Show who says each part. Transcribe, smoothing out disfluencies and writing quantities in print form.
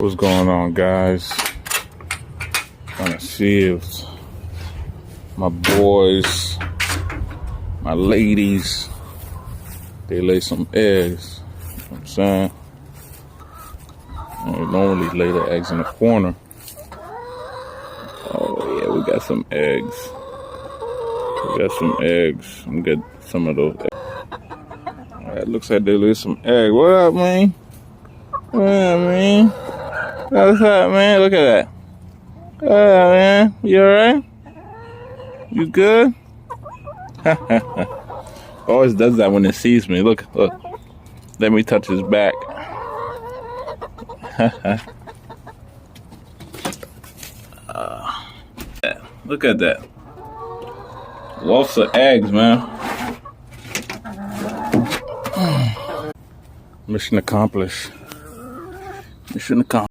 Speaker 1: What's going on, guys? Trying to see if my boys, my ladies, they lay some eggs. You know what I'm saying? They normally lay the eggs in the corner. Oh yeah, we got some eggs. I'm gonna get some of those eggs. It looks like they lay some eggs. What up, man? What up, man? What's up, man? Look at that. What up, man? You alright? You good? Always does that when it sees me. Look. Let me touch his back. Look at that. Lots of eggs, man. Mission accomplished. Mission accomplished.